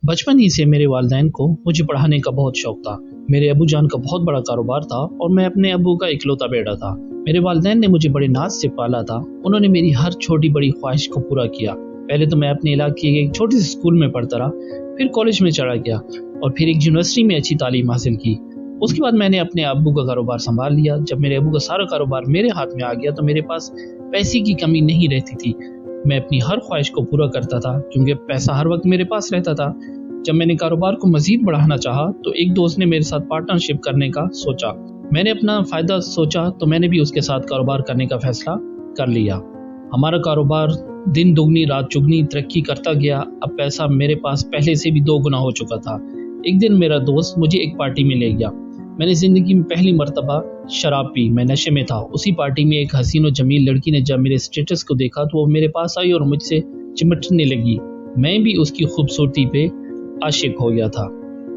بچپن ہی سے میرے والدین کو مجھے پڑھانے کا بہت شوق تھا۔ میرے ابو جان کا بہت بڑا کاروبار تھا اور میں اپنے ابو کا اکلوتا بیٹا تھا۔ میرے والدین نے مجھے بڑے ناز سے پالا تھا۔ انہوں نے میری ہر چھوٹی بڑی خواہش کو پورا کیا۔ پہلے تو میں اپنے علاقے کے ایک چھوٹے سے اسکول میں پڑھتا رہا، پھر کالج میں چلا گیا اور پھر ایک یونیورسٹی میں اچھی تعلیم حاصل کی۔ اس کے بعد میں نے اپنے ابو کا کاروبار سنبھال لیا۔ جب میرے ابو کا سارا کاروبار میرے ہاتھ میں آ گیا تو میرے پاس پیسے کی کمی نہیں رہتی تھی۔ میں اپنی ہر خواہش کو پورا کرتا تھا کیونکہ پیسہ ہر وقت میرے پاس رہتا تھا۔ جب میں نے کاروبار کو مزید بڑھانا چاہا تو ایک دوست نے میرے ساتھ پارٹنرشپ کرنے کا سوچا۔ میں نے اپنا فائدہ سوچا تو میں نے بھی اس کے ساتھ کاروبار کرنے کا فیصلہ کر لیا۔ ہمارا کاروبار دن دگنی رات چگنی ترقی کرتا گیا۔ اب پیسہ میرے پاس پہلے سے بھی 2 گنا ہو چکا تھا۔ ایک دن میرا دوست مجھے ایک پارٹی میں لے گیا۔ میں نے زندگی میں پہلی مرتبہ شراب پی۔ میں نشے میں تھا۔ اسی پارٹی میں ایک حسین و جمیل لڑکی نے جب میرے سٹیٹس کو دیکھا تو وہ میرے پاس آئی اور مجھ سے چمٹنے لگی۔ میں بھی اس کی خوبصورتی پہ عاشق ہو گیا تھا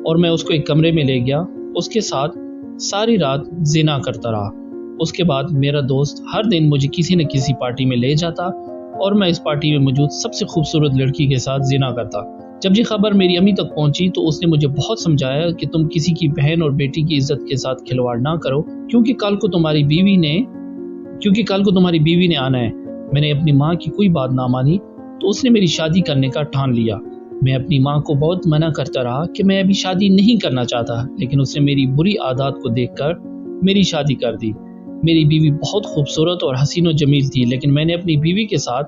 اور میں اس کو ایک کمرے میں لے گیا۔ اس کے ساتھ ساری رات زنا کرتا رہا۔ اس کے بعد میرا دوست ہر دن مجھے کسی نہ کسی پارٹی میں لے جاتا اور میں اس پارٹی میں موجود سب سے خوبصورت لڑکی کے ساتھ زنا کرتا۔ جب یہ خبر میری امی تک پہنچی تو اس نے مجھے بہت سمجھایا کہ تم کسی کی بہن اور بیٹی کی عزت کے ساتھ کھلواڑ نہ کرو کیونکہ کل کو تمہاری بیوی نے آنا ہے۔ میں نے اپنی ماں کی کوئی بات نہ مانی تو اس نے میری شادی کرنے کا ٹھان لیا۔ میں اپنی ماں کو بہت منع کرتا رہا کہ میں ابھی شادی نہیں کرنا چاہتا، لیکن اس نے میری بری عادات کو دیکھ کر میری شادی کر دی۔ میری بیوی بہت خوبصورت اور حسین و جمیل تھی، لیکن میں نے اپنی بیوی کے ساتھ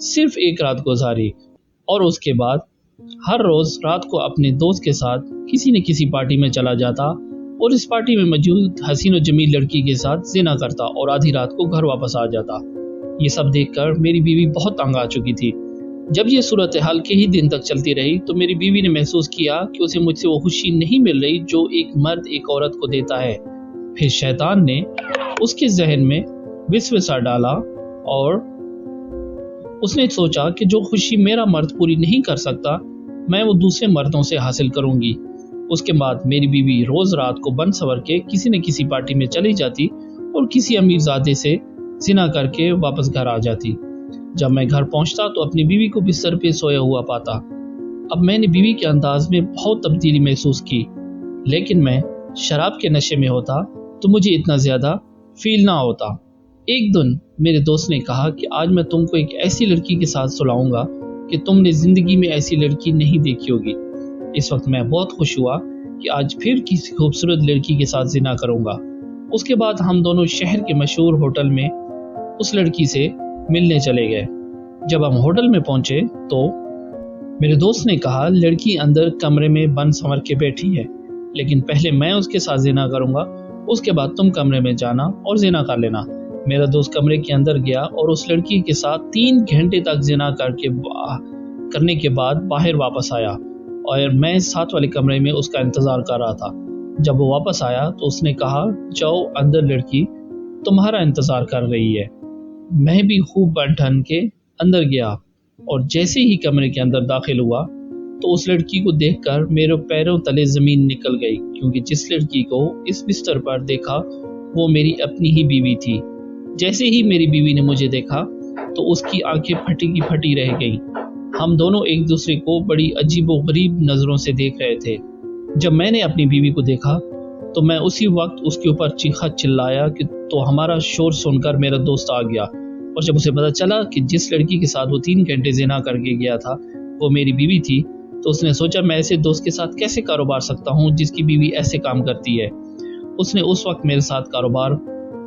صرف ایک رات گزاری اور اس کے بعد ہر روز رات کو اپنے دوست کے ساتھ کسی نہ کسی پارٹی میں چلا جاتا اور اس پارٹی میں موجود حسین و جمیل لڑکی کے ساتھ زنا کرتا اور آدھی رات کو گھر واپس آ جاتا۔ یہ سب دیکھ کر میری بیوی بہت تنگ آ چکی تھی۔ جب یہ صورتحال کئی دن تک چلتی رہی تو میری بیوی نے محسوس کیا کہ اسے مجھ سے وہ خوشی نہیں مل رہی جو ایک مرد ایک عورت کو دیتا ہے۔ پھر شیطان نے اس کے ذہن میں وسوسہ ڈالا اور اس نے سوچا کہ جو خوشی میرا مرد پوری نہیں کر سکتا میں وہ دوسرے مردوں سے حاصل کروں گی۔ اس کے بعد میری بیوی روز رات کو بن سور کے کسی نہ کسی پارٹی میں چلی جاتی اور کسی امیر زادے سے زنا کر کے واپس گھر آ جاتی۔ جب میں گھر پہنچتا تو اپنی بیوی کو بستر پہ سویا ہوا پاتا۔ اب میں نے بیوی کے انداز میں بہت تبدیلی محسوس کی، لیکن میں شراب کے نشے میں ہوتا تو مجھے اتنا زیادہ فیل نہ ہوتا۔ ایک دن میرے دوست نے کہا کہ آج میں تم کو ایک ایسی لڑکی کے ساتھ سلاؤں گا کہ تم نے زندگی میں ایسی لڑکی نہیں دیکھی ہوگی۔ اس وقت میں بہت خوش ہوا کہ آج پھر کسی خوبصورت لڑکی کے ساتھ زنا کروں گا۔ اس کے بعد ہم دونوں شہر کے مشہور ہوٹل میں اس لڑکی سے ملنے چلے گئے۔ جب ہم ہوٹل میں پہنچے تو میرے دوست نے کہا لڑکی اندر کمرے میں بن سنور کے بیٹھی ہے، لیکن پہلے میں اس کے ساتھ زنا کروں گا، اس کے بعد تم کمرے میں جانا اور زنا کر لینا۔ میرا دوست کمرے کے اندر گیا اور اس لڑکی کے ساتھ 3 گھنٹے تک زنا کرنے کے بعد باہر واپس آیا اور میں ساتھ والے کمرے میں اس کا انتظار کر رہا تھا۔ جب وہ واپس آیا تو اس نے کہا جاؤ اندر، لڑکی تمہارا انتظار کر رہی ہے۔ میں بھی خوب بن ٹھن کے اندر گیا اور جیسے ہی کمرے کے اندر داخل ہوا تو اس لڑکی کو دیکھ کر میرے پیروں تلے زمین نکل گئی، کیونکہ جس لڑکی کو اس بستر پر دیکھا وہ میری اپنی ہی بیوی تھی۔ جیسے ہی میری بیوی نے مجھے دیکھا تو اس کی آنکھیں پھٹی کی پھٹی رہ گئیں۔ ہم دونوں ایک دوسرے کو بڑی عجیب و غریب نظروں سے دیکھ رہے تھے۔ جب میں نے اپنی بیوی کو دیکھا تو میں اسی وقت اس کے اوپر چیخا چلایا کہ تو ہمارا شور سن کر میرا دوست آ گیا، اور جب اسے پتا چلا کہ جس لڑکی کے ساتھ وہ 3 گھنٹے زنا کر کے گیا تھا وہ میری بیوی تھی تو اس نے سوچا میں ایسے دوست کے ساتھ کیسے کاروبار سکتا ہوں جس کی بیوی ایسے کام کرتی ہے۔ اس نے اس وقت میرے ساتھ کاروبار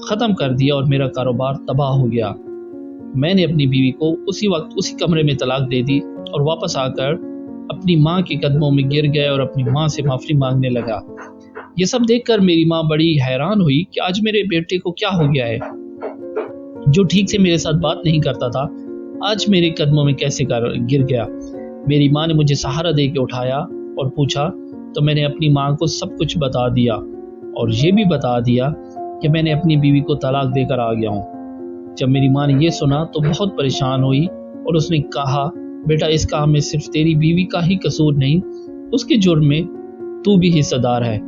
ختم کر دیا اور میرا کاروبار تباہ ہو گیا۔ میں نے اپنی بیوی کو اسی وقت اسی کمرے میں طلاق دے دی اور واپس آ کر اپنی ماں کے قدموں میں گر گیا اور اپنی ماں سے معافی مانگنے لگا۔ یہ سب دیکھ کر میری ماں بڑی حیران ہوئی کہ آج میرے بیٹے کو کیا ہو گیا ہے، جو ٹھیک سے میرے ساتھ بات نہیں کرتا تھا آج میرے قدموں میں کیسے گر گیا۔ میری ماں نے مجھے سہارا دے کے اٹھایا اور پوچھا تو میں نے اپنی ماں کو سب کچھ بتا دیا اور یہ بھی بتا دیا کہ میں نے اپنی بیوی کو طلاق دے کر آ گیا ہوں۔ جب میری ماں نے یہ سنا تو بہت پریشان ہوئی اور اس نے کہا بیٹا اس کام میں صرف تیری بیوی کا ہی قصور نہیں، اس کے جرم میں تو بھی حصہ دار ہے۔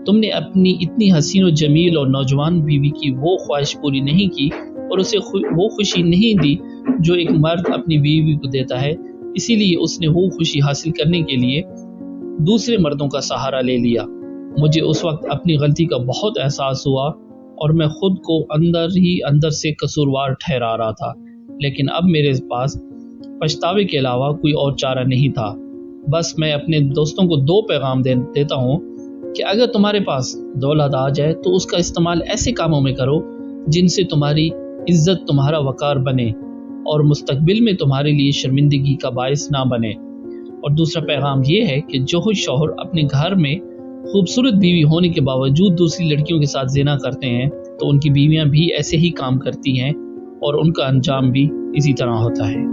تم نے اپنی اتنی حسین و جمیل اور نوجوان بیوی کی وہ خواہش پوری نہیں کی اور اسے وہ خوشی نہیں دی جو ایک مرد اپنی بیوی کو دیتا ہے، اسی لیے اس نے وہ خوشی حاصل کرنے کے لیے دوسرے مردوں کا سہارا لے لیا۔ مجھے اس وقت اپنی غلطی کا بہت احساس ہوا اور میں خود کو اندر ہی اندر سے قصوروار ٹھہرا رہا تھا، لیکن اب میرے پاس پچھتاوے کے علاوہ کوئی اور چارہ نہیں تھا۔ بس میں اپنے دوستوں کو 2 پیغام دیتا ہوں کہ اگر تمہارے پاس دولت آ جائے تو اس کا استعمال ایسے کاموں میں کرو جن سے تمہاری عزت، تمہارا وقار بنے اور مستقبل میں تمہارے لیے شرمندگی کا باعث نہ بنے۔ اور دوسرا پیغام یہ ہے کہ جو شوہر اپنے گھر میں خوبصورت بیوی ہونے کے باوجود دوسری لڑکیوں کے ساتھ زنا کرتے ہیں تو ان کی بیویاں بھی ایسے ہی کام کرتی ہیں اور ان کا انجام بھی اسی طرح ہوتا ہے۔